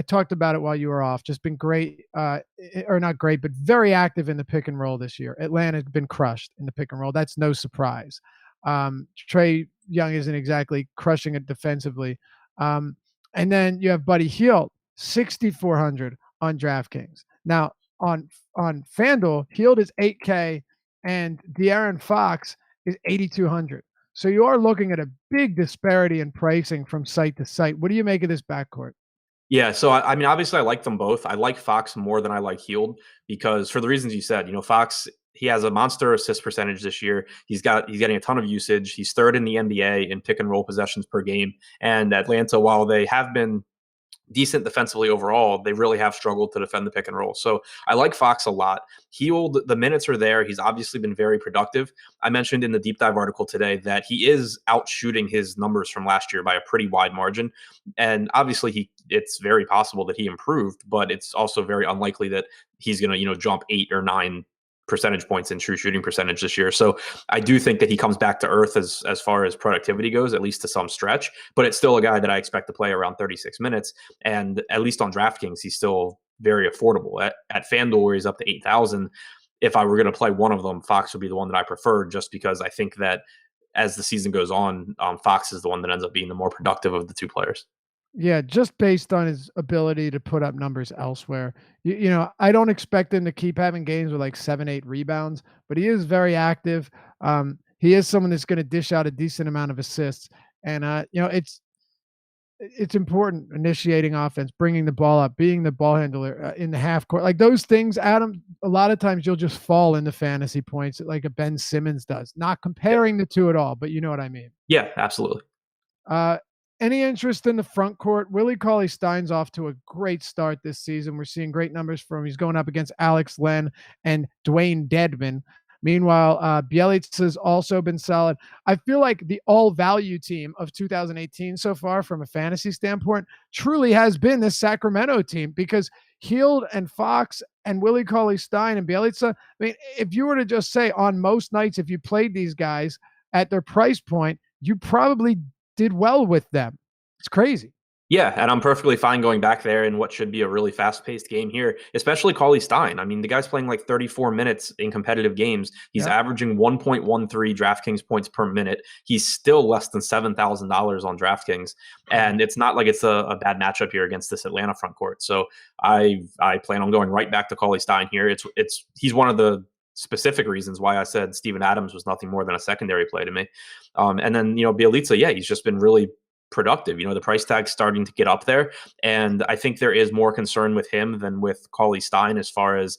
talked about it while you were off. Just been great, or not great, but very active in the pick and roll this year. Atlanta's been crushed in the pick and roll. That's no surprise. Trae Young isn't exactly crushing it defensively. And then you have Buddy Hield, 6,400 on DraftKings. Now on FanDuel, Hield is 8K and De'Aaron Fox is 8,200. So you are looking at a big disparity in pricing from site to site. What do you make of this backcourt? Yeah, so I mean, obviously, I like them both. I like Fox more than I like Hield because for the reasons you said. You know, Fox, he has a monster assist percentage this year. He's getting a ton of usage. He's third in the NBA in pick and roll possessions per game. And Atlanta, while they have been decent defensively overall, they really have struggled to defend the pick and roll. So I like Fox a lot. Hield, the minutes are there. He's obviously been very productive. I mentioned in the deep dive article today that he is out shooting his numbers from last year by a pretty wide margin. And obviously it's very possible that he improved, but it's also very unlikely that he's going to, jump 8 or 9 percentage points in true shooting percentage this year. So I do think that he comes back to earth as far as productivity goes, at least to some stretch, but it's still a guy that I expect to play around 36 minutes. And at least on DraftKings, he's still very affordable. At FanDuel, where he's up to 8,000, if I were going to play one of them, Fox would be the one that I prefer, just because I think that as the season goes on, Fox is the one that ends up being the more productive of the two players. Yeah, just based on his ability to put up numbers elsewhere. I don't expect him to keep having games with like 7, 8 rebounds, but he is very active. He is someone that's going to dish out a decent amount of assists. And, it's important initiating offense, bringing the ball up, being the ball handler in the half court. Like those things, Adam, a lot of times you'll just fall into fantasy points like a Ben Simmons does. Not comparing the two at all, but you know what I mean. Yeah, absolutely. Any interest in the front court? Willie Cauley-Stein's off to a great start this season. We're seeing great numbers from him. He's going up against Alex Len and Dwayne Dedmon. Meanwhile, Bjelica's also been solid. I feel like the all-value team of 2018 so far from a fantasy standpoint truly has been this Sacramento team because Hield and Fox and Willie Cauley-Stein and Bjelica, I mean, if you were to just say on most nights, if you played these guys at their price point, you probably did well with them. It's crazy. Yeah, and I'm perfectly fine going back there in what should be a really fast-paced game here, especially Cauley-Stein. I mean, the guy's playing like 34 minutes in competitive games. He's averaging 1.13 DraftKings points per minute. He's still less than $7,000 on DraftKings, and it's not like it's a bad matchup here against this Atlanta front court. So I plan on going right back to Cauley-Stein here. He's one of the specific reasons why I said Steven Adams was nothing more than a secondary play to me. And then, Bjelica, he's just been really productive. The price tag's starting to get up there, and I think there is more concern with him than with Cauley Stein as far as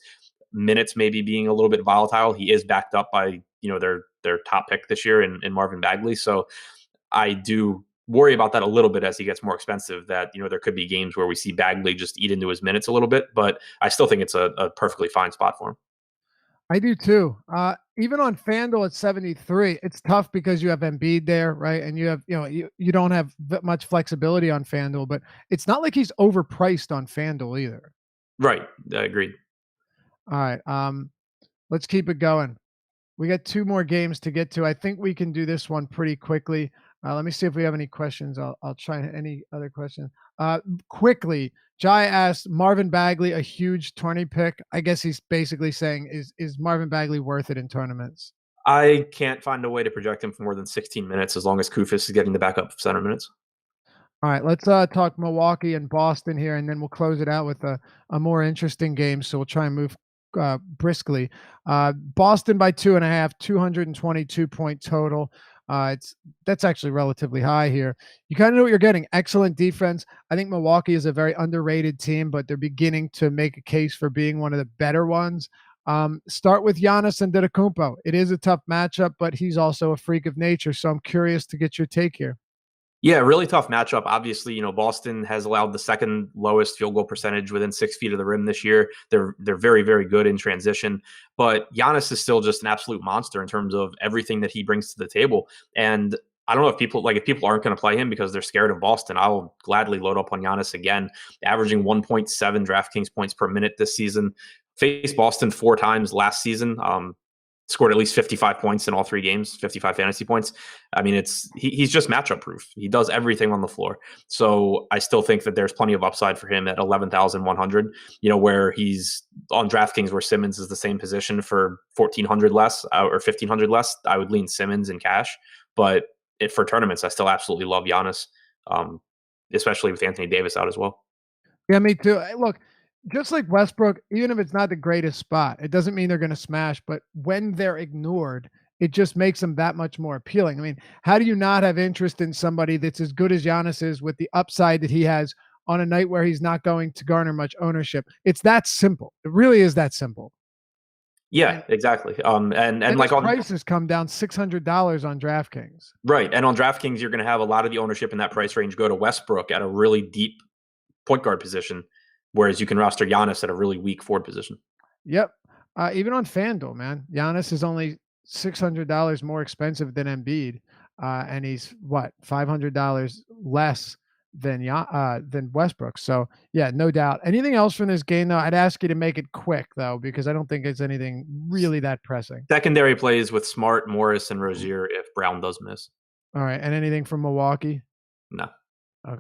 minutes maybe being a little bit volatile. He is backed up by their top pick this year in Marvin Bagley, so I do worry about that a little bit as he gets more expensive, that there could be games where we see Bagley just eat into his minutes a little bit, but I still think it's a perfectly fine spot for him. I do too. Even on FanDuel at 73, it's tough because you have Embiid there, right? And you have, you don't have much flexibility on FanDuel, but it's not like he's overpriced on FanDuel either. Right. I agree. All right. Let's keep it going. We got 2 more games to get to. I think we can do this one pretty quickly. Let me see if we have any questions. I'll try any other questions. Quickly, Jai asked, Marvin Bagley a huge 20 pick? I guess he's basically saying, is Marvin Bagley worth it in tournaments? I can't find a way to project him for more than 16 minutes as long as Kufis is getting the backup center minutes. All right, let's talk Milwaukee and Boston here, and then we'll close it out with a more interesting game. So we'll try and move briskly. Boston by 2.5, 222-point total. That's actually relatively high here. You kind of know what you're getting. Excellent defense. I think Milwaukee is a very underrated team, but they're beginning to make a case for being one of the better ones. Start with Giannis Antetokounmpo. It is a tough matchup, but he's also a freak of nature. So I'm curious to get your take here. Yeah, really tough matchup. Obviously, Boston has allowed the second lowest field goal percentage within 6 feet of the rim this year. They're very, very good in transition, but Giannis is still just an absolute monster in terms of everything that he brings to the table. And I don't know if people aren't going to play him because they're scared of Boston. I'll gladly load up on Giannis again, averaging 1.7 DraftKings points per minute this season. Faced Boston 4 times last season. Scored at least 55 points in all 3 games, 55 fantasy points. I mean, he's just matchup proof. He does everything on the floor. So I still think that there's plenty of upside for him at 11,100, where he's on DraftKings where Simmons is the same position for 1,400 less or 1,500 less. I would lean Simmons in cash, but for tournaments, I still absolutely love Giannis, especially with Anthony Davis out as well. Yeah, me too. Look, just like Westbrook, even if it's not the greatest spot, it doesn't mean they're going to smash, but when they're ignored, it just makes them that much more appealing. I mean, how do you not have interest in somebody that's as good as Giannis is with the upside that he has on a night where he's not going to garner much ownership? It's that simple. It really is that simple. Yeah, exactly. And like prices come down $600 on DraftKings. Right. And on DraftKings, you're going to have a lot of the ownership in that price range go to Westbrook at a really deep point guard position, whereas you can roster Giannis at a really weak forward position. Yep. Even on FanDuel, man, Giannis is only $600 more expensive than Embiid, and he's $500 less than Westbrook. So yeah, no doubt. Anything else from this game though? I'd ask you to make it quick though, because I don't think it's anything really that pressing. Secondary plays with Smart, Morris, and Rozier if Brown does miss. All right, and anything from Milwaukee? No.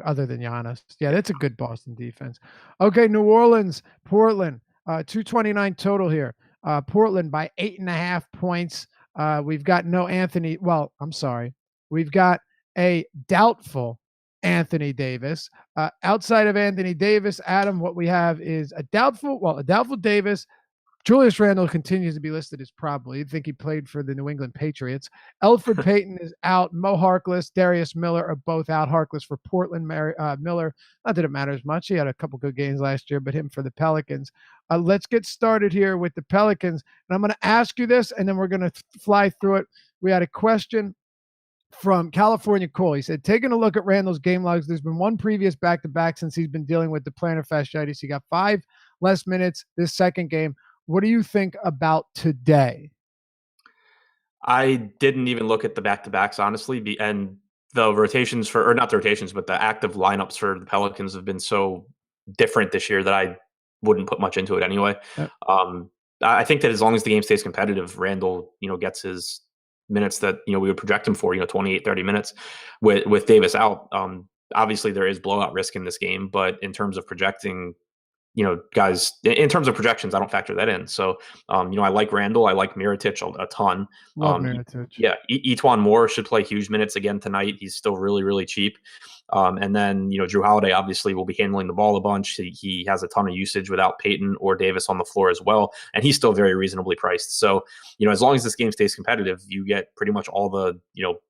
Other than Giannis. Yeah, that's a good Boston defense. Okay, New Orleans, Portland, 229 total here. Portland by 8.5 points. We've got no Anthony. Well, I'm sorry. We've got a doubtful Anthony Davis. Outside of Anthony Davis, Adam, what we have is a doubtful Davis. Julius Randle continues to be listed as probably. I think he played for the New England Patriots. Elfrid Payton is out. Mo Harkless, Darius Miller are both out. Harkless for Portland, Miller. Not that it matters much. He had a couple good games last year, but him for the Pelicans. Let's get started here with the Pelicans. And I'm going to ask you this, and then we're going to fly through it. We had a question from California Cole. He said, taking a look at Randall's game logs, there's been one previous back-to-back since he's been dealing with the plantar fasciitis. He got 5 less minutes this second game. What do you think about today? I didn't even look at the back-to-backs, honestly, and the rotations not the rotations, but the active lineups for the Pelicans have been so different this year that I wouldn't put much into it anyway. Yep. I think that as long as the game stays competitive, Randall, gets his minutes that, we would project him for, 28, 30 minutes with Davis out. Obviously there is blowout risk in this game, but in terms of projecting, guys, in terms of projections, I don't factor that in. So, I like Randall. I like Mirotic a ton. Love Mirotic. Yeah. Etuan Moore should play huge minutes again tonight. He's still really, really cheap. And then, Drew Holiday obviously will be handling the ball a bunch. He has a ton of usage without Peyton or Davis on the floor as well. And he's still very reasonably priced. So, as long as this game stays competitive, you get pretty much all the,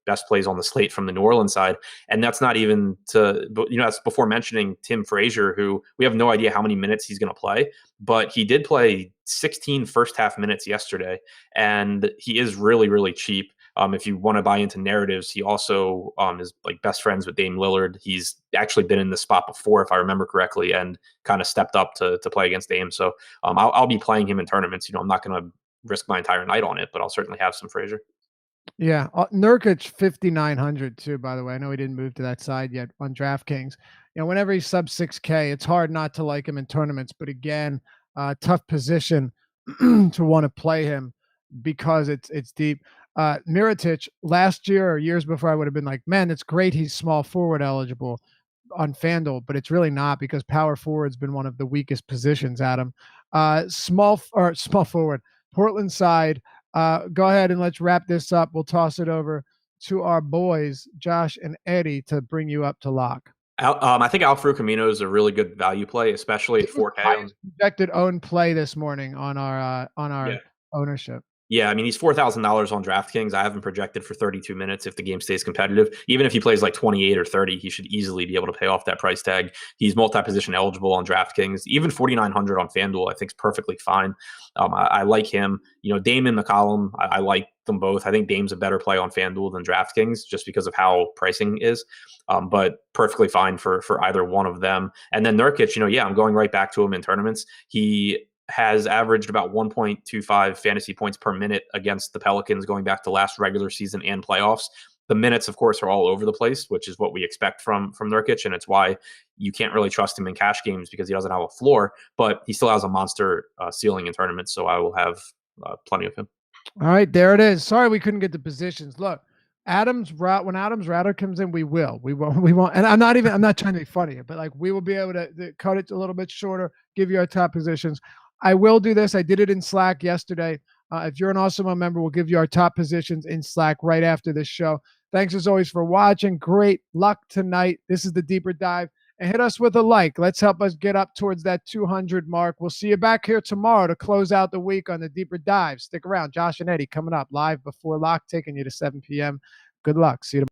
best plays on the slate from the New Orleans side. And that's not even that's before mentioning Tim Frazier, who we have no idea how many minutes he's going to play, but he did play 16 first half minutes yesterday. And he is really, really cheap. If you want to buy into narratives, he also is like best friends with Dame Lillard. He's actually been in this spot before, if I remember correctly, and kind of stepped up to play against Dame. So I'll be playing him in tournaments. I'm not going to risk my entire night on it, but I'll certainly have some Frazier. Yeah, Nurkic 5,900 too. By the way, I know he didn't move to that side yet on DraftKings. Whenever he's sub 6K, it's hard not to like him in tournaments. But again, tough position to want to play him because it's deep. Mirotic last year or years before, I would have been like, man, it's great he's small forward eligible on FanDuel, but it's really not because power forward's been one of the weakest positions, Adam. Small forward, Portland side. Go ahead and let's wrap this up. We'll toss it over to our boys, Josh and Eddie, to bring you up to lock. I think Al-Farouq Amino is a really good value play, especially at 4K. Projected own play this morning on our ownership. Yeah, I mean, he's $4,000 on DraftKings. I have him projected for 32 minutes if the game stays competitive. Even if he plays like 28 or 30, he should easily be able to pay off that price tag. He's multi-position eligible on DraftKings. Even 4,900 on FanDuel, I think, is perfectly fine. I like him. Dame and McCollum, I like them both. I think Dame's a better play on FanDuel than DraftKings just because of how pricing is. But perfectly fine for either one of them. And then Nurkic, I'm going right back to him in tournaments. He has averaged about 1.25 fantasy points per minute against the Pelicans going back to last regular season and playoffs. The minutes, of course, are all over the place, which is what we expect from Nurkic, and it's why you can't really trust him in cash games because he doesn't have a floor, but he still has a monster ceiling in tournaments, so I will have plenty of him. All right, there it is. Sorry we couldn't get the positions. Look, when Adam's router comes in, we won't. And I'm not trying to be funny, but like we will be able to cut it a little bit shorter, give you our top positions. I will do this. I did it in Slack yesterday. If you're an Awesome member, we'll give you our top positions in Slack right after this show. Thanks as always for watching. Great luck tonight. This is the Deeper Dive. And hit us with a like. Let's help us get up towards that 200 mark. We'll see you back here tomorrow to close out the week on the Deeper Dive. Stick around. Josh and Eddie coming up live before lock, taking you to 7 p.m. Good luck. See you tomorrow.